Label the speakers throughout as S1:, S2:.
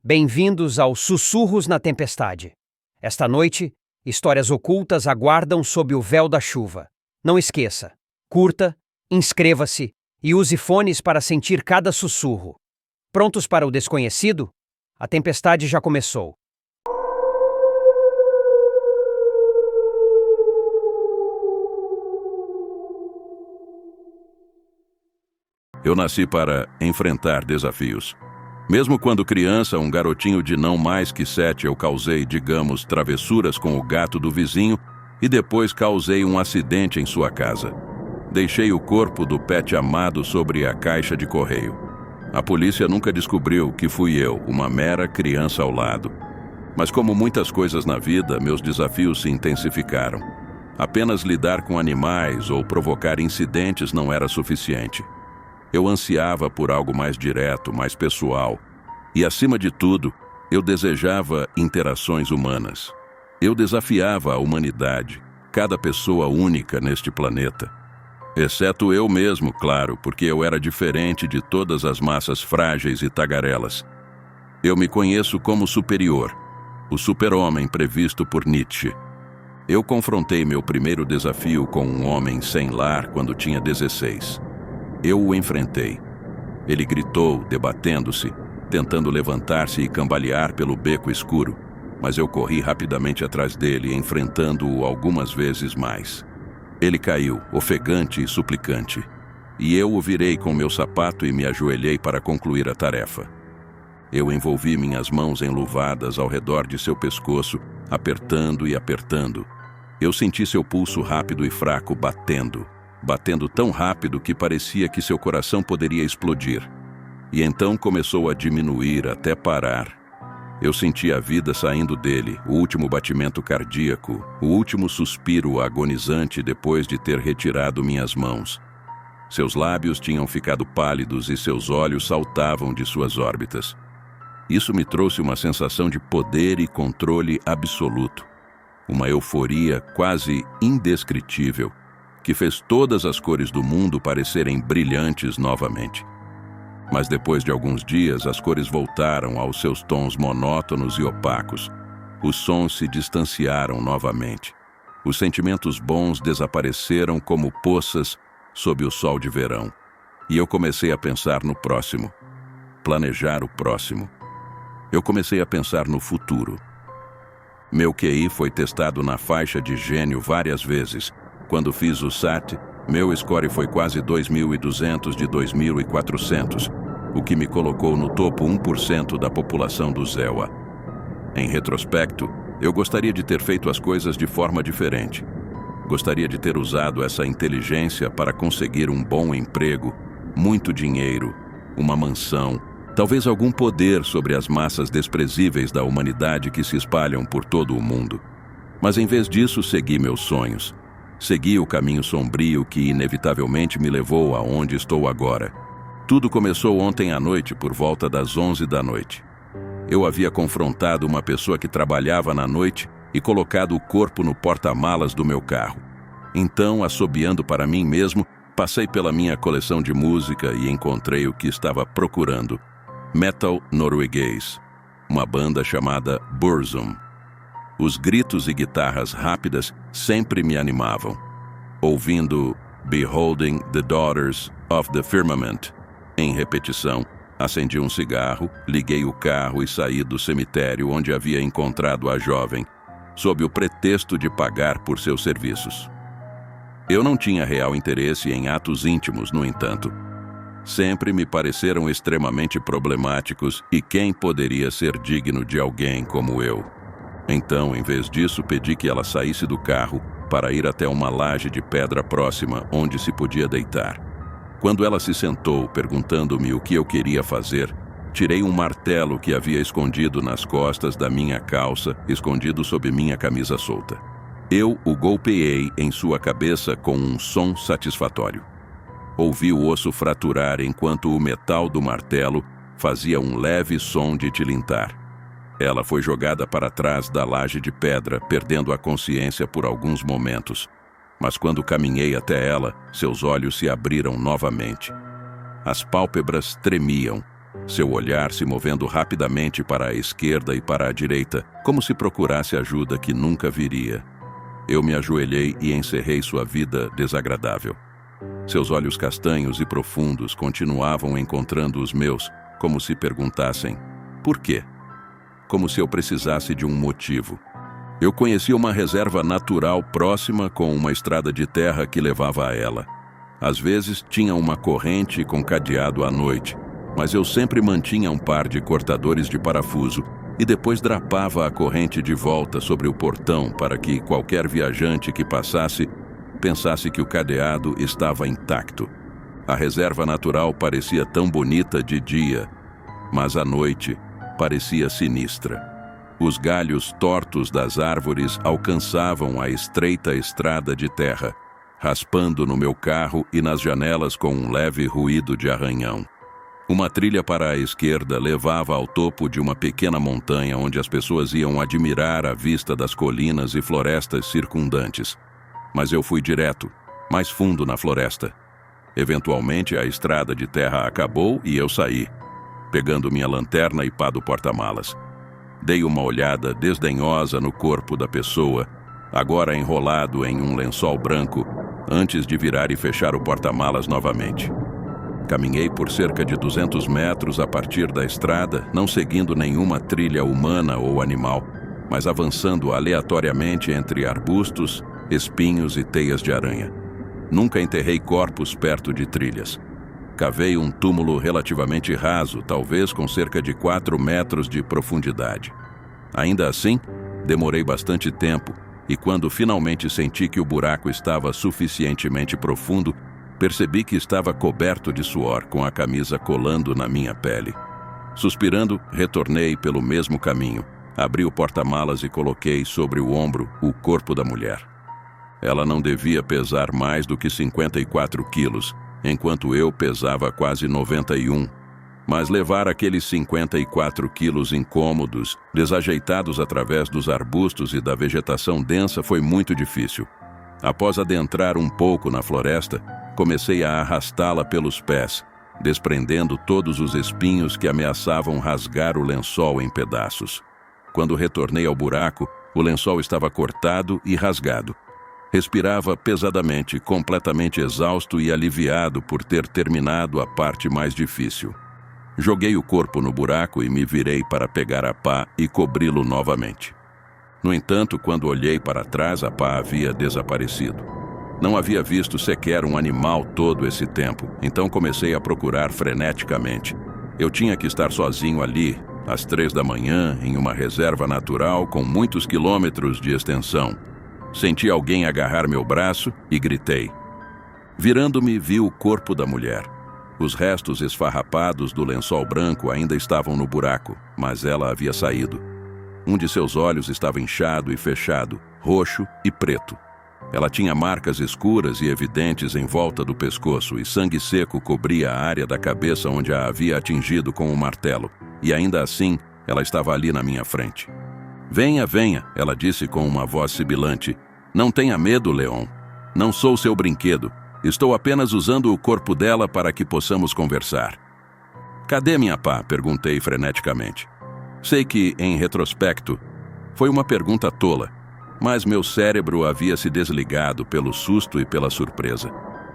S1: Bem-vindos ao Sussurros na Tempestade. Esta noite, histórias ocultas aguardam sob o véu da chuva. Não esqueça, curta, inscreva-se e use fones para sentir cada sussurro. Prontos para o desconhecido? A tempestade já começou.
S2: Eu nasci para enfrentar desafios. Mesmo quando criança, um garotinho de não mais que 7, eu causei, digamos, travessuras com o gato do vizinho e depois causei um acidente em sua casa. Deixei o corpo do pet amado sobre a caixa de correio. A polícia nunca descobriu que fui eu, uma mera criança ao lado. Mas como muitas coisas na vida, meus desafios se intensificaram. Apenas lidar com animais ou provocar incidentes não era suficiente. Eu ansiava por algo mais direto, mais pessoal. E, acima de tudo, eu desejava interações humanas. Eu desafiava a humanidade, cada pessoa única neste planeta. Exceto eu mesmo, claro, porque eu era diferente de todas as massas frágeis e tagarelas. Eu me conheço como superior, o super-homem previsto por Nietzsche. Eu confrontei meu primeiro desafio com um homem sem lar quando tinha 16. Eu o enfrentei. Ele gritou, debatendo-se, tentando levantar-se e cambalear pelo beco escuro, mas eu corri rapidamente atrás dele, enfrentando-o algumas vezes mais. Ele caiu, ofegante e suplicante, e eu o virei com meu sapato e me ajoelhei para concluir a tarefa. Eu envolvi minhas mãos enluvadas ao redor de seu pescoço, apertando e apertando. Eu senti seu pulso rápido e fraco batendo tão rápido que parecia que seu coração poderia explodir. E então começou a diminuir até parar. Eu senti a vida saindo dele, o último batimento cardíaco, o último suspiro agonizante depois de ter retirado minhas mãos. Seus lábios tinham ficado pálidos e seus olhos saltavam de suas órbitas. Isso me trouxe uma sensação de poder e controle absoluto. Uma euforia quase indescritível, que fez todas as cores do mundo parecerem brilhantes novamente. Mas depois de alguns dias, as cores voltaram aos seus tons monótonos e opacos. Os sons se distanciaram novamente. Os sentimentos bons desapareceram como poças sob o sol de verão. E eu comecei a pensar no próximo, planejar o próximo. Eu comecei a pensar no futuro. Meu QI foi testado na faixa de gênio várias vezes. Quando fiz o SAT, meu score foi quase 2.200 de 2.400, o que me colocou no topo 1% da população do ZEWA. Em retrospecto, eu gostaria de ter feito as coisas de forma diferente. Gostaria de ter usado essa inteligência para conseguir um bom emprego, muito dinheiro, uma mansão, talvez algum poder sobre as massas desprezíveis da humanidade que se espalham por todo o mundo. Mas em vez disso, segui meus sonhos. Segui o caminho sombrio que inevitavelmente me levou aonde estou agora. Tudo começou ontem à noite, por volta das 11 da noite. Eu havia confrontado uma pessoa que trabalhava na noite e colocado o corpo no porta-malas do meu carro. Então, assobiando para mim mesmo, passei pela minha coleção de música e encontrei o que estava procurando: metal norueguês, uma banda chamada Burzum. Os gritos e guitarras rápidas sempre me animavam. Ouvindo Beholding the Daughters of the Firmament em repetição, acendi um cigarro, liguei o carro e saí do cemitério onde havia encontrado a jovem, sob o pretexto de pagar por seus serviços. Eu não tinha real interesse em atos íntimos, no entanto. Sempre me pareceram extremamente problemáticos e quem poderia ser digno de alguém como eu? Então, em vez disso, pedi que ela saísse do carro para ir até uma laje de pedra próxima onde se podia deitar. Quando ela se sentou, perguntando-me o que eu queria fazer, tirei um martelo que havia escondido nas costas da minha calça, escondido sob minha camisa solta. Eu o golpeei em sua cabeça com um som satisfatório. Ouvi o osso fraturar enquanto o metal do martelo fazia um leve som de tilintar. Ela foi jogada para trás da laje de pedra, perdendo a consciência por alguns momentos. Mas quando caminhei até ela, seus olhos se abriram novamente. As pálpebras tremiam seu olhar se movendo rapidamente para a esquerda e para a direita, como se procurasse ajuda que nunca viria. Eu me ajoelhei e encerrei sua vida desagradável. Seus olhos castanhos e profundos continuavam encontrando os meus, como se perguntassem: por quê? Como se eu precisasse de um motivo. Eu conhecia uma reserva natural próxima com uma estrada de terra que levava a ela. Às vezes tinha uma corrente com cadeado à noite, mas eu sempre mantinha um par de cortadores de parafuso e depois drapava a corrente de volta sobre o portão para que qualquer viajante que passasse pensasse que o cadeado estava intacto. A reserva natural parecia tão bonita de dia, mas à noite parecia sinistra. Os galhos tortos das árvores alcançavam a estreita estrada de terra, raspando no meu carro e nas janelas com um leve ruído de arranhão. Uma trilha para a esquerda levava ao topo de uma pequena montanha onde as pessoas iam admirar a vista das colinas e florestas circundantes. Mas eu fui direto, mais fundo na floresta. Eventualmente a estrada de terra acabou e eu saí, pegando minha lanterna e pá do porta-malas. Dei uma olhada desdenhosa no corpo da pessoa, agora enrolado em um lençol branco, antes de virar e fechar o porta-malas novamente. Caminhei por cerca de 200 metros a partir da estrada, não seguindo nenhuma trilha humana ou animal, mas avançando aleatoriamente entre arbustos, espinhos e teias de aranha. Nunca enterrei corpos perto de trilhas. Cavei um túmulo relativamente raso, talvez com cerca de 4 metros de profundidade. Ainda assim, demorei bastante tempo e quando finalmente senti que o buraco estava suficientemente profundo, percebi que estava coberto de suor, com a camisa colando na minha pele. Suspirando, retornei pelo mesmo caminho, abri o porta-malas e coloquei sobre o ombro o corpo da mulher. Ela não devia pesar mais do que 54 quilos, enquanto eu pesava quase 91. Mas levar aqueles 54 quilos incômodos, desajeitados através dos arbustos e da vegetação densa foi muito difícil. Após adentrar um pouco na floresta, comecei a arrastá-la pelos pés, desprendendo todos os espinhos que ameaçavam rasgar o lençol em pedaços. Quando retornei ao buraco, o lençol estava cortado e rasgado. Respirava pesadamente, completamente exausto e aliviado por ter terminado a parte mais difícil. Joguei o corpo no buraco e me virei para pegar a pá e cobri-lo novamente. No entanto, quando olhei para trás, a pá havia desaparecido. Não havia visto sequer um animal todo esse tempo, então comecei a procurar freneticamente. Eu tinha que estar sozinho ali, às 3 da manhã, em uma reserva natural com muitos quilômetros de extensão. Senti alguém agarrar meu braço e gritei. Virando-me, vi o corpo da mulher. Os restos esfarrapados do lençol branco ainda estavam no buraco, mas ela havia saído. Um de seus olhos estava inchado e fechado, roxo e preto. Ela tinha marcas escuras e evidentes em volta do pescoço e sangue seco cobria a área da cabeça onde a havia atingido com o martelo. E ainda assim, ela estava ali na minha frente. Venha, venha, ela disse com uma voz sibilante. Não tenha medo, Leon. Não sou seu brinquedo. Estou apenas usando o corpo dela para que possamos conversar. Cadê minha pá? Perguntei freneticamente. Sei que, em retrospecto, foi uma pergunta tola, mas meu cérebro havia se desligado pelo susto e pela surpresa.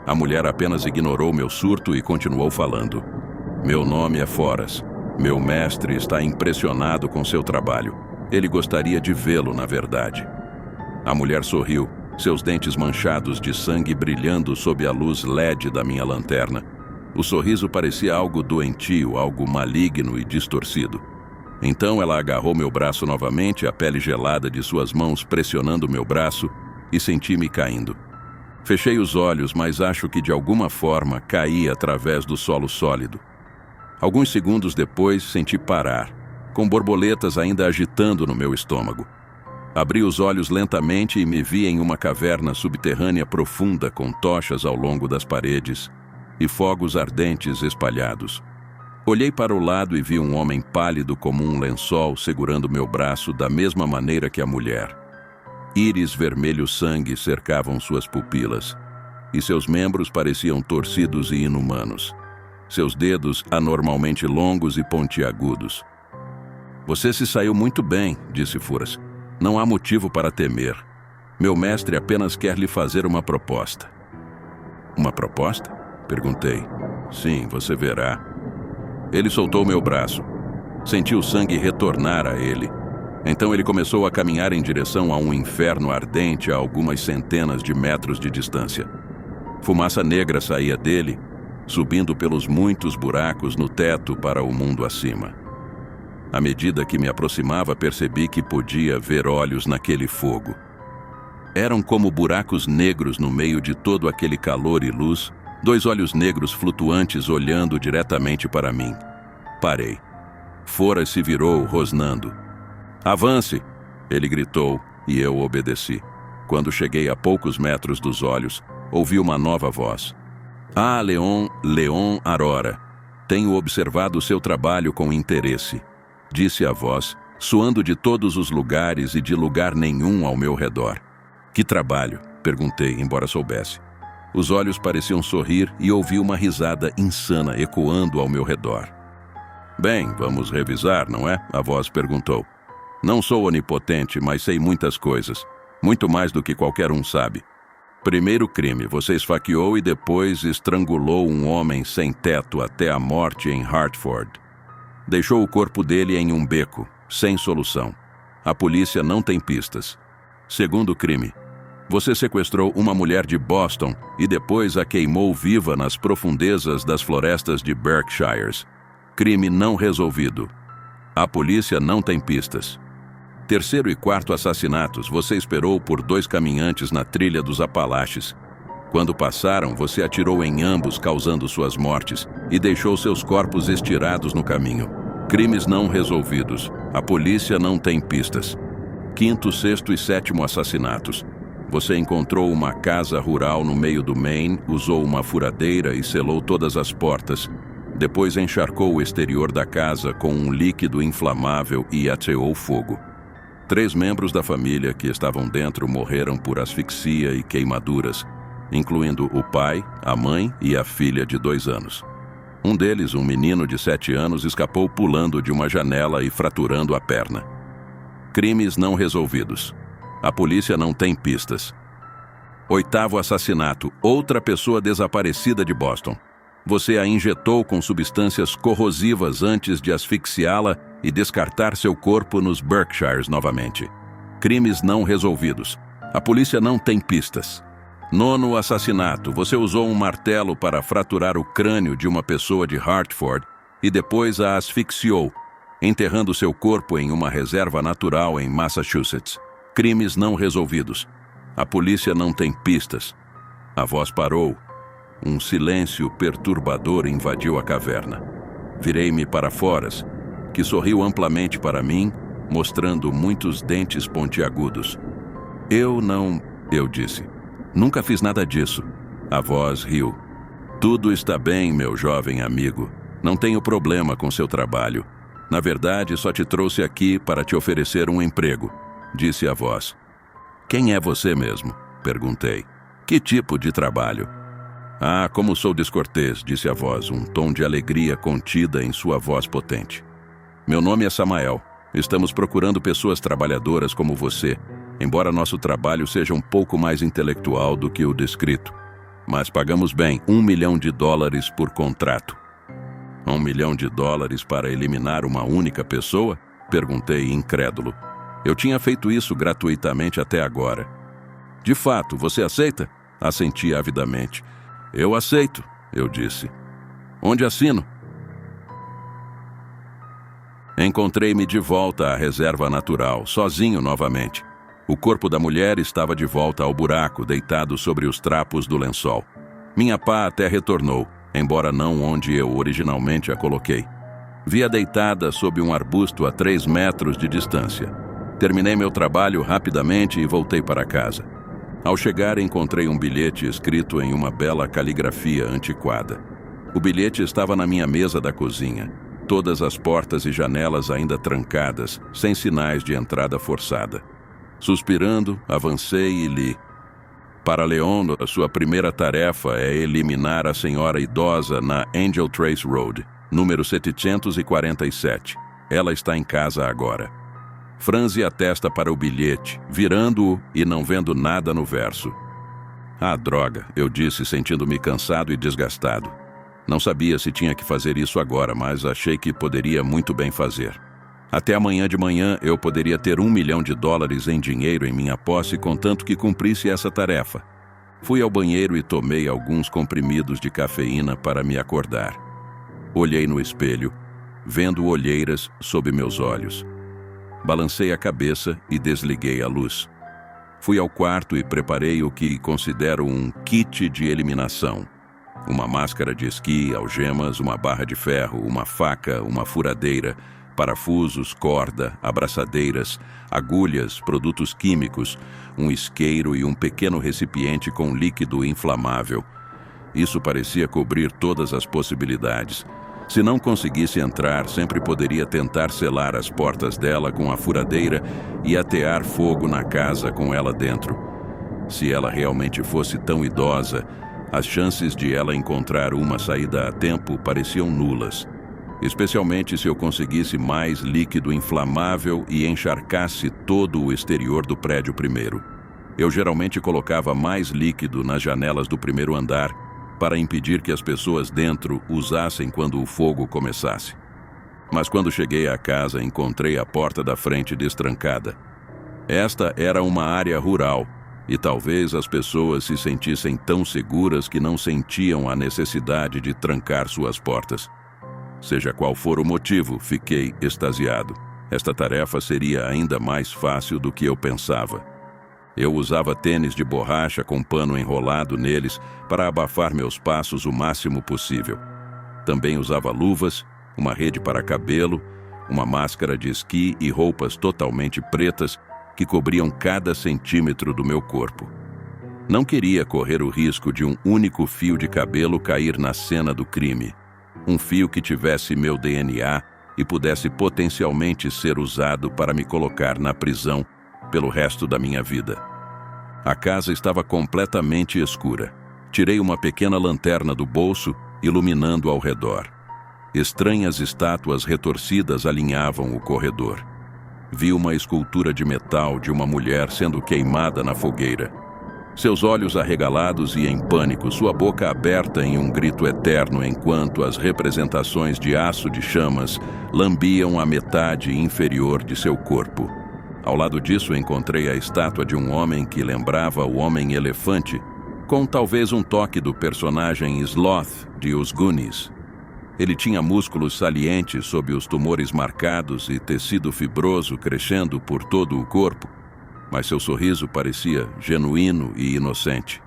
S2: A mulher apenas ignorou meu surto e continuou falando. Meu nome é Foras. Meu mestre está impressionado com seu trabalho. Ele gostaria de vê-lo, na verdade. A mulher sorriu, seus dentes manchados de sangue brilhando sob a luz LED da minha lanterna. O sorriso parecia algo doentio, algo maligno e distorcido. Então ela agarrou meu braço novamente, a pele gelada de suas mãos pressionando meu braço, e senti-me caindo. Fechei os olhos, mas acho que de alguma forma caí através do solo sólido. Alguns segundos depois, senti parar, com borboletas ainda agitando no meu estômago. Abri os olhos lentamente e me vi em uma caverna subterrânea profunda com tochas ao longo das paredes e fogos ardentes espalhados. Olhei para o lado e vi um homem pálido como um lençol segurando meu braço da mesma maneira que a mulher. Íris vermelho sangue cercavam suas pupilas e seus membros pareciam torcidos e inumanos. seus dedos anormalmente longos e pontiagudos. Você se saiu muito bem, disse Furas. Não há motivo para temer. Meu mestre apenas quer lhe fazer uma proposta. Uma proposta? Perguntei. Sim, você verá. Ele soltou meu braço. Senti o sangue retornar a ele. Então ele começou a caminhar em direção a um inferno ardente a algumas centenas de metros de distância. Fumaça negra saía dele, subindo pelos muitos buracos no teto para o mundo acima. À medida que me aproximava, percebi que podia ver olhos naquele fogo. Eram como buracos negros no meio de todo aquele calor e luz, 2 olhos negros flutuantes olhando diretamente para mim. Parei. Furas se virou, rosnando. Avance! Ele gritou, e eu obedeci. Quando cheguei a poucos metros dos olhos, ouvi uma nova voz. Ah, Leon Arora, tenho observado seu trabalho com interesse, disse a voz, soando de todos os lugares e de lugar nenhum ao meu redor. Que trabalho? Perguntei, embora soubesse. Os olhos pareciam sorrir e ouvi uma risada insana ecoando ao meu redor. Bem, vamos revisar, não é? A voz perguntou. Não sou onipotente, mas sei muitas coisas. Muito mais do que qualquer um sabe. Primeiro crime, você esfaqueou e depois estrangulou um homem sem teto até a morte em Hartford. Deixou o corpo dele em um beco, sem solução. A polícia não tem pistas. Segundo crime, você sequestrou uma mulher de Boston e depois a queimou viva nas profundezas das florestas de Berkshires. Crime não resolvido. A polícia não tem pistas. Terceiro e quarto assassinatos, você esperou por 2 caminhantes na trilha dos Apalaches. Quando passaram, você atirou em ambos, causando suas mortes, e deixou seus corpos estirados no caminho. Crimes não resolvidos. A polícia não tem pistas. Quinto, sexto e sétimo assassinatos. Você encontrou uma casa rural no meio do Maine, usou uma furadeira e selou todas as portas. Depois encharcou o exterior da casa com um líquido inflamável e ateou fogo. 3 membros da família que estavam dentro morreram por asfixia e queimaduras, incluindo o pai, a mãe e a filha de 2 anos. Um deles, um menino de 7 anos, escapou pulando de uma janela e fraturando a perna. Crimes não resolvidos. A polícia não tem pistas. Oitavo assassinato, outra pessoa desaparecida de Boston. Você a injetou com substâncias corrosivas antes de asfixiá-la e descartar seu corpo nos Berkshires novamente. Crimes não resolvidos. A polícia não tem pistas. Nono assassinato. Você usou um martelo para fraturar o crânio de uma pessoa de Hartford e depois a asfixiou, enterrando seu corpo em uma reserva natural em Massachusetts. Crimes não resolvidos. A polícia não tem pistas. A voz parou. Um silêncio perturbador invadiu a caverna. Virei-me para Foras, que sorriu amplamente para mim, mostrando muitos dentes pontiagudos. Eu disse. Nunca fiz nada disso. A voz riu. Tudo está bem, meu jovem amigo. Não tenho problema com seu trabalho. Na verdade, só te trouxe aqui para te oferecer um emprego, disse a voz. Quem é você mesmo? Perguntei. Que tipo de trabalho? Ah, como sou descortês, disse a voz, um tom de alegria contida em sua voz potente. Meu nome é Samael. Estamos procurando pessoas trabalhadoras como você, embora nosso trabalho seja um pouco mais intelectual do que o descrito. Mas pagamos bem, $1 milhão por contrato. $1 milhão para eliminar uma única pessoa? Perguntei, incrédulo. Eu tinha feito isso gratuitamente até agora. De fato, você aceita? Assenti avidamente. Eu aceito, eu disse. Onde assino? Encontrei-me de volta à reserva natural, sozinho novamente. O corpo da mulher estava de volta ao buraco, deitado sobre os trapos do lençol. Minha pá até retornou, embora não onde eu originalmente a coloquei. Vi-a deitada sob um arbusto a 3 metros de distância. Terminei meu trabalho rapidamente e voltei para casa. Ao chegar, encontrei um bilhete escrito em uma bela caligrafia antiquada. O bilhete estava na minha mesa da cozinha, todas as portas e janelas ainda trancadas, sem sinais de entrada forçada. Suspirando, avancei e li. Para Leon, a sua primeira tarefa é eliminar a senhora idosa na Angel Trace Road, número 747. Ela está em casa agora. Franze a testa para o bilhete, virando-o e não vendo nada no verso. Ah, droga, eu disse, sentindo-me cansado e desgastado. Não sabia se tinha que fazer isso agora, mas achei que poderia muito bem fazer. Até amanhã de manhã eu poderia ter $1 milhão em dinheiro em minha posse, contanto que cumprisse essa tarefa. Fui ao banheiro e tomei alguns comprimidos de cafeína para me acordar. Olhei no espelho, vendo olheiras sob meus olhos. Balancei a cabeça e desliguei a luz. Fui ao quarto e preparei o que considero um kit de eliminação. Uma máscara de esqui, algemas, uma barra de ferro, uma faca, uma furadeira, parafusos, corda, abraçadeiras, agulhas, produtos químicos, um isqueiro e um pequeno recipiente com líquido inflamável. Isso parecia cobrir todas as possibilidades. Se não conseguisse entrar, sempre poderia tentar selar as portas dela com a furadeira e atear fogo na casa com ela dentro. Se ela realmente fosse tão idosa, as chances de ela encontrar uma saída a tempo pareciam nulas. Especialmente se eu conseguisse mais líquido inflamável e encharcasse todo o exterior do prédio primeiro. Eu geralmente colocava mais líquido nas janelas do primeiro andar para impedir que as pessoas dentro usassem quando o fogo começasse. Mas quando cheguei à casa, encontrei a porta da frente destrancada. Esta era uma área rural e talvez as pessoas se sentissem tão seguras que não sentiam a necessidade de trancar suas portas. Seja qual for o motivo, fiquei extasiado. Esta tarefa seria ainda mais fácil do que eu pensava. Eu usava tênis de borracha com pano enrolado neles para abafar meus passos o máximo possível. Também usava luvas, uma rede para cabelo, uma máscara de esqui e roupas totalmente pretas que cobriam cada centímetro do meu corpo. Não queria correr o risco de um único fio de cabelo cair na cena do crime. Um fio que tivesse meu DNA e pudesse potencialmente ser usado para me colocar na prisão pelo resto da minha vida. A casa estava completamente escura. Tirei uma pequena lanterna do bolso, iluminando ao redor. Estranhas estátuas retorcidas alinhavam o corredor. Vi uma escultura de metal de uma mulher sendo queimada na fogueira. Seus olhos arregalados e em pânico, sua boca aberta em um grito eterno enquanto as representações de aço de chamas lambiam a metade inferior de seu corpo. Ao lado disso encontrei a estátua de um homem que lembrava o Homem-Elefante, com talvez um toque do personagem Sloth de Os Goonies. Ele tinha músculos salientes sob os tumores marcados e tecido fibroso crescendo por todo o corpo, mas seu sorriso parecia genuíno e inocente.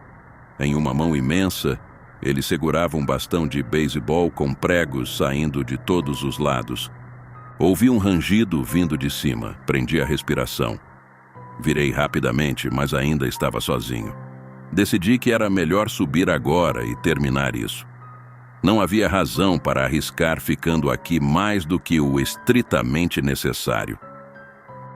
S2: Em uma mão imensa, ele segurava um bastão de beisebol com pregos saindo de todos os lados. Ouvi um rangido vindo de cima, prendi a respiração. Virei rapidamente, mas ainda estava sozinho. Decidi que era melhor subir agora e terminar isso. Não havia razão para arriscar ficando aqui mais do que o estritamente necessário.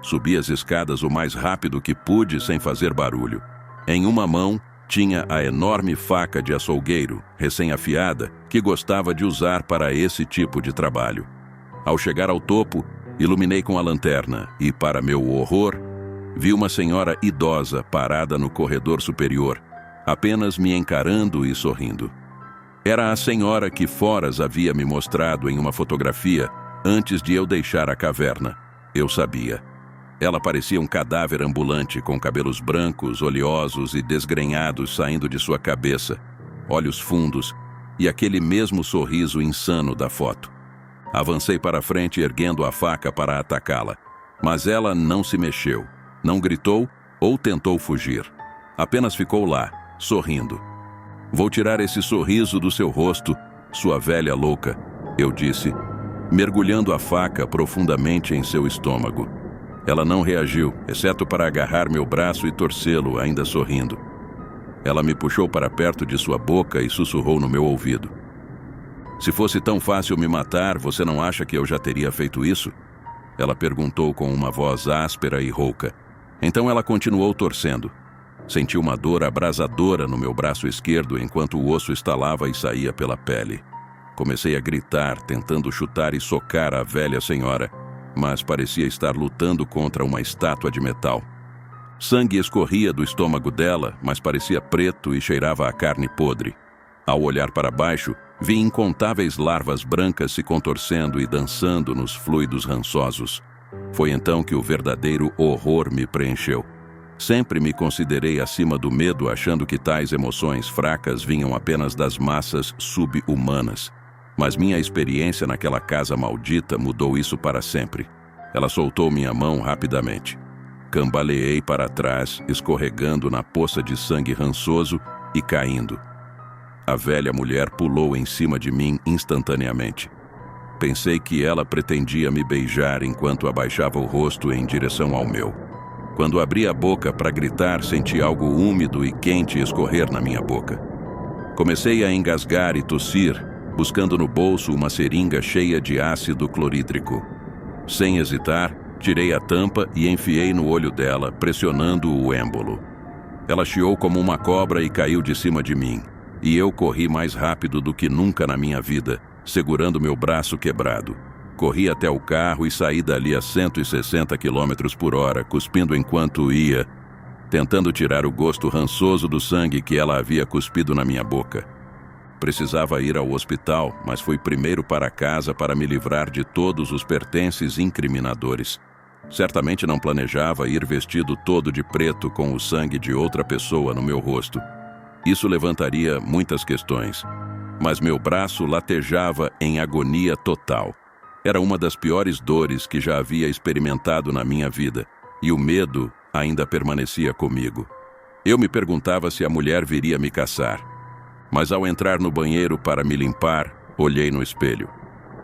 S2: Subi as escadas o mais rápido que pude sem fazer barulho. Em uma mão, tinha a enorme faca de açougueiro, recém-afiada, que gostava de usar para esse tipo de trabalho. Ao chegar ao topo, iluminei com a lanterna e, para meu horror, vi uma senhora idosa parada no corredor superior, apenas me encarando e sorrindo. Era a senhora que Foras havia me mostrado em uma fotografia antes de eu deixar a caverna. Eu sabia. Ela parecia um cadáver ambulante com cabelos brancos, oleosos e desgrenhados saindo de sua cabeça, olhos fundos e aquele mesmo sorriso insano da foto. Avancei para frente erguendo a faca para atacá-la, mas ela não se mexeu, não gritou ou tentou fugir. Apenas ficou lá, sorrindo. "Vou tirar esse sorriso do seu rosto, sua velha louca", eu disse, mergulhando a faca profundamente em seu estômago. Ela não reagiu, exceto para agarrar meu braço e torcê-lo, ainda sorrindo. Ela me puxou para perto de sua boca e sussurrou no meu ouvido: "Se fosse tão fácil me matar, você não acha que eu já teria feito isso?" Ela perguntou com uma voz áspera e rouca. Então ela continuou torcendo. Senti uma dor abrasadora no meu braço esquerdo enquanto o osso estalava e saía pela pele. Comecei a gritar, tentando chutar e socar a velha senhora, mas parecia estar lutando contra uma estátua de metal. Sangue escorria do estômago dela, mas parecia preto e cheirava a carne podre. Ao olhar para baixo, vi incontáveis larvas brancas se contorcendo e dançando nos fluidos rançosos. Foi então que o verdadeiro horror me preencheu. Sempre me considerei acima do medo, achando que tais emoções fracas vinham apenas das massas sub-humanas. Mas minha experiência naquela casa maldita mudou isso para sempre. Ela soltou minha mão rapidamente. Cambaleei para trás, escorregando na poça de sangue rançoso e caindo. A velha mulher pulou em cima de mim instantaneamente. Pensei que ela pretendia me beijar enquanto abaixava o rosto em direção ao meu. Quando abri a boca para gritar, senti algo úmido e quente escorrer na minha boca. Comecei a engasgar e tossir, buscando no bolso uma seringa cheia de ácido clorídrico. Sem hesitar, tirei a tampa e enfiei no olho dela, pressionando o êmbolo. Ela chiou como uma cobra e caiu de cima de mim, e eu corri mais rápido do que nunca na minha vida, segurando meu braço quebrado. Corri até o carro e saí dali a 160 km/h, cuspindo enquanto ia, tentando tirar o gosto rançoso do sangue que ela havia cuspido na minha boca. Precisava ir ao hospital, mas fui primeiro para casa para me livrar de todos os pertences incriminadores. Certamente não planejava ir vestido todo de preto com o sangue de outra pessoa no meu rosto. Isso levantaria muitas questões, mas meu braço latejava em agonia total. Era uma das piores dores que já havia experimentado na minha vida, e o medo ainda permanecia comigo. Eu me perguntava se a mulher viria me caçar. Mas ao entrar no banheiro para me limpar, olhei no espelho.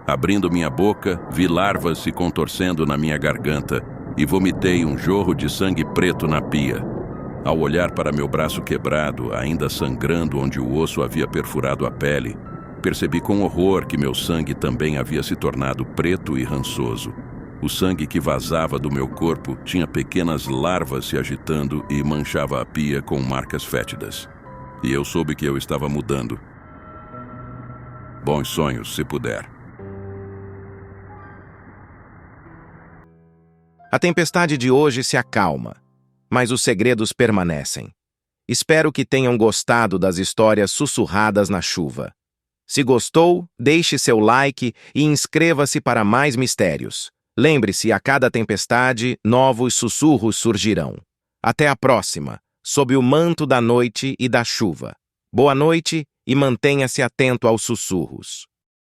S2: Abrindo minha boca, vi larvas se contorcendo na minha garganta e vomitei um jorro de sangue preto na pia. Ao olhar para meu braço quebrado, ainda sangrando onde o osso havia perfurado a pele, percebi com horror que meu sangue também havia se tornado preto e rançoso. O sangue que vazava do meu corpo tinha pequenas larvas se agitando e manchava a pia com marcas fétidas. E eu soube que eu estava mudando. Bons sonhos, se puder.
S3: A tempestade de hoje se acalma, mas os segredos permanecem. Espero que tenham gostado das histórias sussurradas na chuva. Se gostou, deixe seu like e inscreva-se para mais mistérios. Lembre-se, a cada tempestade, novos sussurros surgirão. Até a próxima, sob o manto da noite e da chuva. Boa noite e mantenha-se atento aos sussurros.